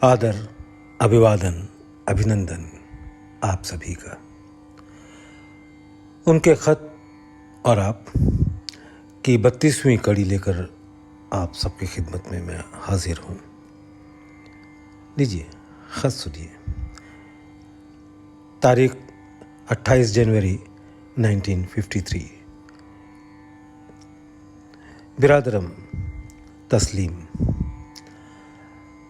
आदर, अभिवादन, अभिनंदन आप सभी का। उनके ख़त और आप की 32वीं कड़ी लेकर आप सबकी खिदमत में मैं हाजिर हूँ। लीजिए ख़त सुनिए। तारीख 28 जनवरी 1953। बिरादरम तस्लीम,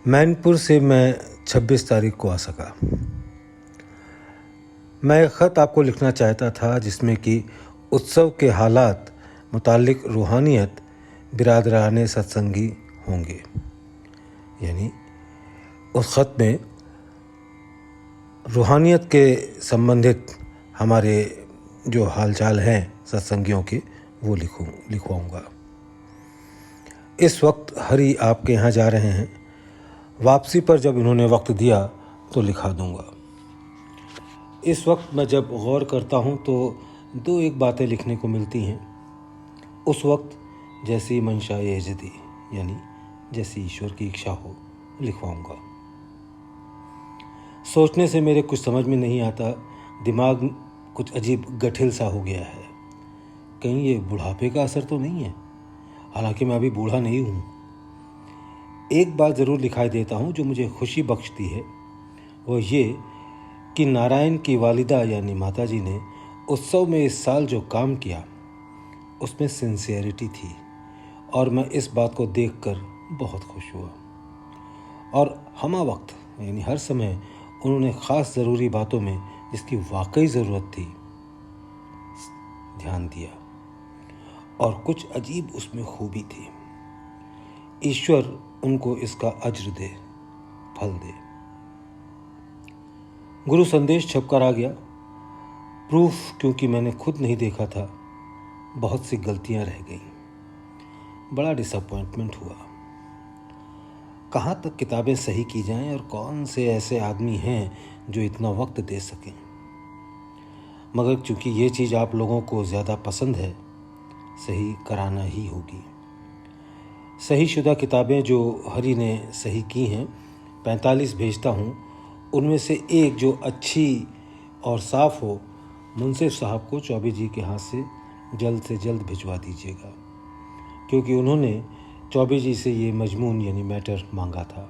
मैनपुर से मैं 26 तारीख को आ सका। मैं एक ख़त आपको लिखना चाहता था जिसमें कि उत्सव के हालात मुतालिक रूहानियत बिरादराने सत्संगी होंगे। यानी उस ख़त में रूहानियत के संबंधित हमारे जो हालचाल हैं सत्संगियों के वो लिखवाऊँगा। इस वक्त हरी आपके यहाँ जा रहे हैं। वापसी पर जब इन्होंने वक्त दिया तो लिखा दूँगा। इस वक्त मैं जब गौर करता हूँ तो दो एक बातें लिखने को मिलती हैं। उस वक्त जैसी मंशा एजदी, यानी जैसी ईश्वर की इच्छा हो, लिखवाऊँगा। सोचने से मेरे कुछ समझ में नहीं आता, दिमाग कुछ अजीब गठिल सा हो गया है। कहीं ये बुढ़ापे का असर तो नहीं है? हालांकि मैं अभी बूढ़ा नहीं हूँ। एक बात ज़रूर दिखाई देता हूँ जो मुझे खुशी बख्शती है, वो ये कि नारायण की वालिदा यानी माताजी ने उत्सव में इस साल जो काम किया उसमें सिंसियरिटी थी और मैं इस बात को देखकर बहुत खुश हुआ। और हमा वक्त यानी हर समय उन्होंने ख़ास ज़रूरी बातों में जिसकी वाकई ज़रूरत थी ध्यान दिया और कुछ अजीब उसमें खूबी थी। ईश्वर उनको इसका अज्र दे, फल दे। गुरु संदेश छपकर आ गया। प्रूफ क्योंकि मैंने खुद नहीं देखा था, बहुत सी गलतियां रह गईं। बड़ा डिसअपॉइंटमेंट हुआ। कहाँ तक किताबें सही की जाएं और कौन से ऐसे आदमी हैं जो इतना वक्त दे सकें। मगर चूंकि ये चीज़ आप लोगों को ज़्यादा पसंद है, सही कराना ही होगी। सही शुदा किताबें जो हरी ने सही की हैं 45 भेजता हूँ। उनमें से एक जो अच्छी और साफ़ हो, मुंसिफ साहब को चौबे जी के हाथ से जल्द भिजवा दीजिएगा, क्योंकि उन्होंने चौबे जी से ये मजमून यानी मैटर मांगा था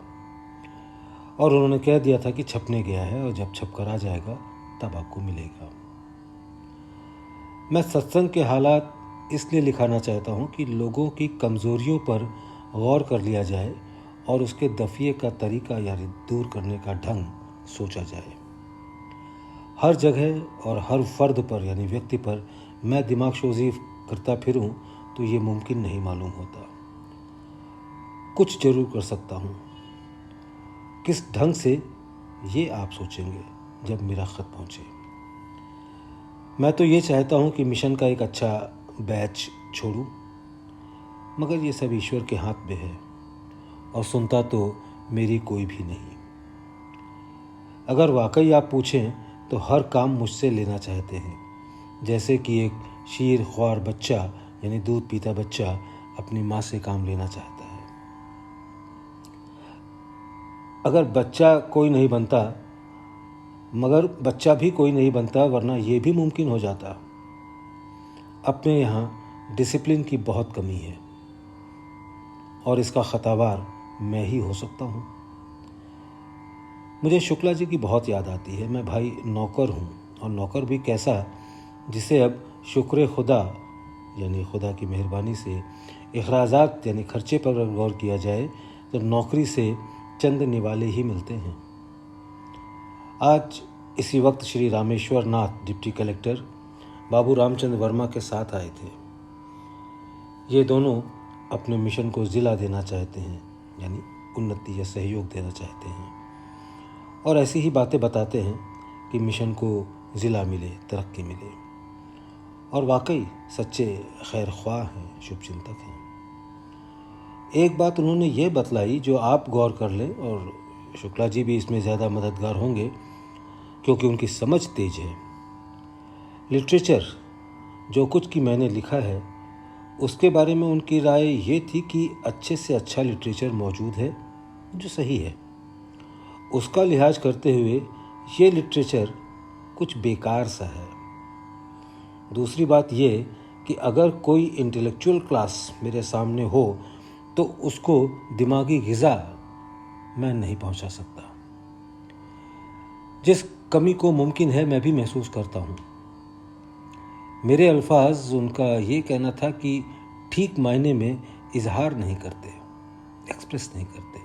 और उन्होंने कह दिया था कि छपने गया है और जब छप कर आ जाएगा तब आपको मिलेगा। मैं सत्संग के हालात इसलिए लिखाना चाहता हूँ कि लोगों की कमज़ोरियों पर गौर कर लिया जाए और उसके दफिए का तरीका यानी दूर करने का ढंग सोचा जाए। हर जगह और हर फर्द पर यानी व्यक्ति पर मैं दिमाग सोजी करता फिरूं तो ये मुमकिन नहीं मालूम होता। कुछ जरूर कर सकता हूँ। किस ढंग से ये आप सोचेंगे जब मेरा ख़त पहुँचे। मैं तो ये चाहता हूँ कि मिशन का एक अच्छा बैच छोड़ूं, मगर ये सब ईश्वर के हाथ में है और सुनता तो मेरी कोई भी नहीं। अगर वाकई आप पूछें तो हर काम मुझसे लेना चाहते हैं, जैसे कि एक शीर ख्वार बच्चा यानी दूध पीता बच्चा अपनी माँ से काम लेना चाहता है। अगर बच्चा कोई नहीं बनता, मगर बच्चा भी कोई नहीं बनता, वरना ये भी मुमकिन हो जाता। अपने यहाँ डिसिप्लिन की बहुत कमी है और इसका ख़तावार मैं ही हो सकता हूँ। मुझे शुक्ला जी की बहुत याद आती है। मैं भाई नौकर हूँ और नौकर भी कैसा, जिसे अब शुक्र खुदा यानी खुदा की मेहरबानी से अखराजात यानी खर्चे पर गौर किया जाए तो नौकरी से चंद निवाले ही मिलते हैं। आज इसी वक्त श्री रामेश्वर नाथ डिप्टी कलेक्टर बाबू रामचंद्र वर्मा के साथ आए थे। ये दोनों अपने मिशन को ज़िला देना चाहते हैं, यानी उन्नति या सहयोग देना चाहते हैं और ऐसी ही बातें बताते हैं कि मिशन को ज़िला मिले, तरक्की मिले और वाकई सच्चे खैर ख्वाह हैं, शुभचिंतक हैं। एक बात उन्होंने ये बतलाई जो आप गौर कर लें और शुक्ला जी भी इसमें ज़्यादा मददगार होंगे क्योंकि उनकी समझ तेज है। लिटरेचर जो कुछ की मैंने लिखा है उसके बारे में उनकी राय ये थी कि अच्छे से अच्छा लिटरेचर मौजूद है जो सही है उसका लिहाज करते हुए ये लिटरेचर कुछ बेकार सा है। दूसरी बात ये कि अगर कोई इंटेलेक्चुअल क्लास मेरे सामने हो तो उसको दिमागी ग़िज़ा मैं नहीं पहुंचा सकता। जिस कमी को मुमकिन है मैं भी महसूस करता हूँ। मेरे अल्फाज उनका ये कहना था कि ठीक मायने में इजहार नहीं करते, एक्सप्रेस नहीं करते।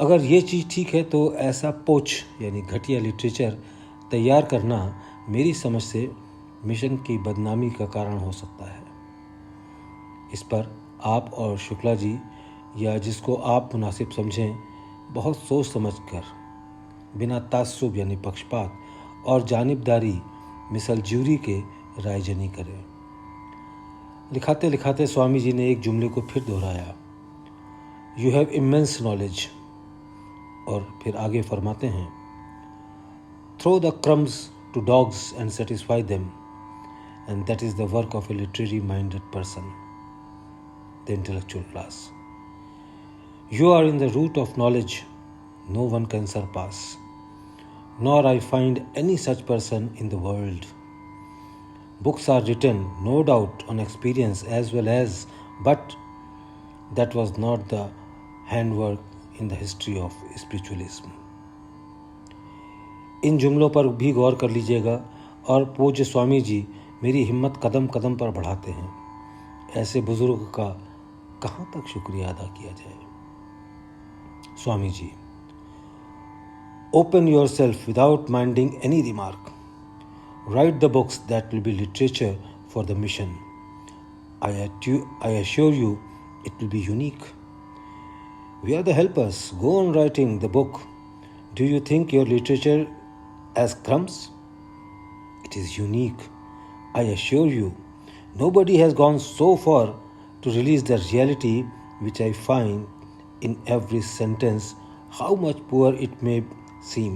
अगर ये चीज़ ठीक है तो ऐसा पोच यानी घटिया लिटरेचर तैयार करना मेरी समझ से मिशन की बदनामी का कारण हो सकता है। इस पर आप और शुक्ला जी या जिसको आप मुनासिब समझें बहुत सोच समझ कर, बिना तास्सुब यानी पक्षपात और जानिबदारी मिसल ज्यूरी के रायजनी करें। लिखाते लिखाते स्वामी जी ने एक जुमले को फिर दोहराया, यू हैव इमेंस नॉलेज। और फिर आगे फरमाते हैं, throw the crumbs to dogs and satisfy them and that is the work of a literary minded person, the intellectual class. You are in the root of knowledge no one can surpass, nor I find any such person in the world. Books are written, no doubt, on experience as well as, but that was not the handwork in the history of spiritualism. इन जुमलों पर भी गौर कर लीजिएगा और पूज्य स्वामी जी मेरी हिम्मत कदम कदम पर बढ़ाते हैं। ऐसे बुजुर्ग का कहाँ तक शुक्रिया अदा किया जाए। Swami ji, open yourself without minding any remark. Write the books that will be literature for the mission. I assure you it will be unique. We are the helpers. Go on writing the book. Do you think your literature as crumbs? It is unique. I assure you, nobody has gone so far to release the reality which I find in every sentence, how much poor it may seem.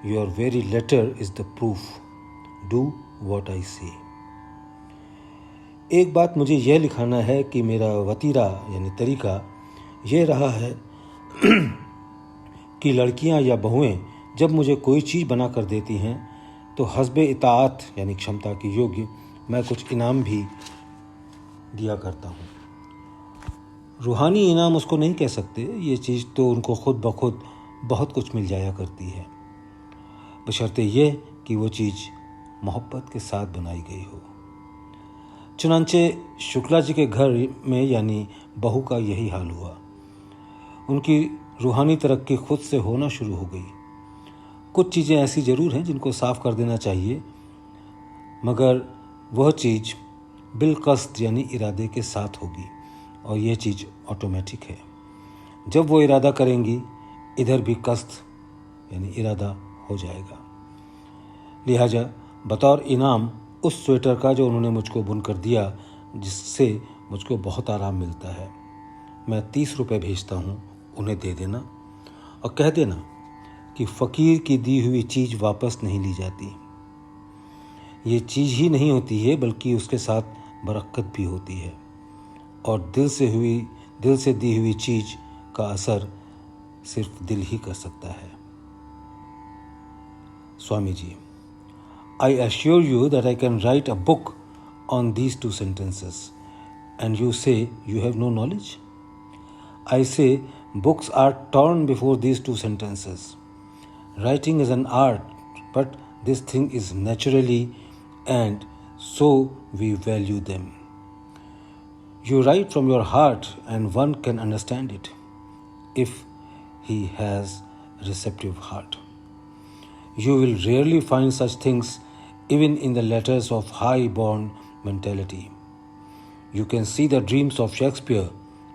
Your very letter is the proof. Do what I say. एक बात मुझे यह लिखाना है कि मेरा वतीरा यानी तरीका यह रहा है कि लड़कियां या बहुएं जब मुझे कोई चीज़ बना कर देती हैं तो हस्बे इताअत यानी क्षमता के योग्य मैं कुछ इनाम भी दिया करता हूँ। रूहानी इनाम उसको नहीं कह सकते, ये चीज़ तो उनको खुद ब खुद बहुत कुछ मिल जाया करती है, बशर्ते ये कि वो चीज़ मोहब्बत के साथ बनाई गई हो। चुनांचे शुक्ला जी के घर में यानी बहू का यही हाल हुआ। उनकी रूहानी तरक्की खुद से होना शुरू हो गई। कुछ चीज़ें ऐसी ज़रूर हैं जिनको साफ़ कर देना चाहिए, मगर वह चीज़ बिलक़स्द यानी इरादे के साथ होगी और यह चीज़ ऑटोमेटिक है। जब वो इरादा करेंगी इधर भी कस्द यानी इरादा हो जाएगा। लिहाजा बतौर इनाम उस स्वेटर का जो उन्होंने मुझको बुनकर दिया, जिससे मुझको बहुत आराम मिलता है, मैं 30 रुपये भेजता हूँ, उन्हें दे देना और कह देना कि फ़कीर की दी हुई चीज़ वापस नहीं ली जाती। ये चीज़ ही नहीं होती है बल्कि उसके साथ बरक़त भी होती है और दिल से दी हुई चीज़ का असर सिर्फ दिल ही कर सकता है। Swami ji, I assure you that I can write a book on these 2 sentences, and you say you have no knowledge? I say books are torn before these 2 sentences. Writing is an art, but this thing is naturally, and so we value them. You write from your heart and one can understand it if he has a receptive heart. You will rarely find such things even in the letters of high-born mentality. You can see the dreams of Shakespeare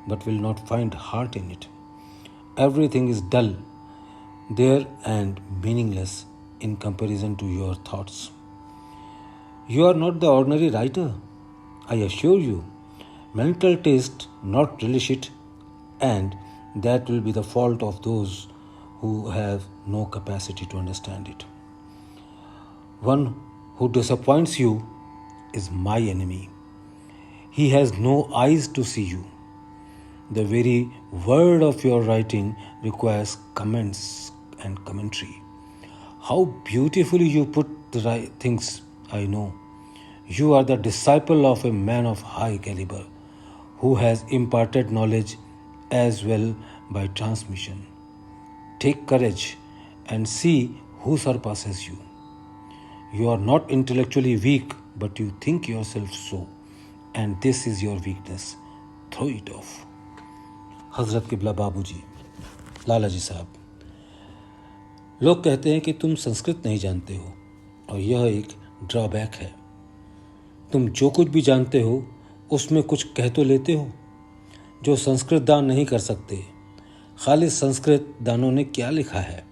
but will not find heart in it. Everything is dull there and meaningless in comparison to your thoughts. You are not the ordinary writer, I assure you. Mental taste not relish it, and that will be the fault of those who have no capacity to understand it. One who disappoints you is my enemy. He has no eyes to see you. The very word of your writing requires comments and commentary. How beautifully you put the right things, I know. You are the disciple of a man of high caliber who has imparted knowledge as well by transmission. Take courage and see who surpasses you. You are not intellectually weak, but you think yourself so. And this is your weakness. Throw it off. हज़रत किबला बाबूजी, लाला जी साहब। लोग कहते हैं कि तुम संस्कृत नहीं जानते हो और यह एक ड्रॉबैक है। तुम जो कुछ भी जानते हो उसमें कुछ कह तो लेते हो। जो संस्कृत दान नहीं कर सकते, खाली संस्कृत दानों ने क्या लिखा है,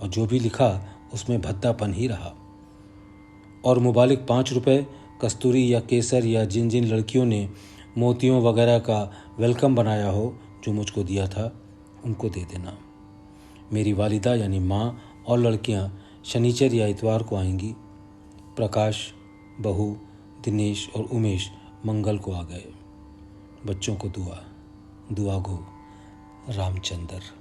और जो भी लिखा उसमें भद्दापन ही रहा। और मुबालिक 5 रुपये कस्तूरी या केसर या जिन जिन लड़कियों ने मोतियों वगैरह का वेलकम बनाया हो जो मुझको दिया था, उनको दे देना। मेरी वालिदा यानी माँ और लड़कियाँ शनिचर या इतवार को आएंगी। प्रकाश, बहू, दिनेश और उमेश मंगल को आ गए। बच्चों को दुआ गो। रामचंद्र।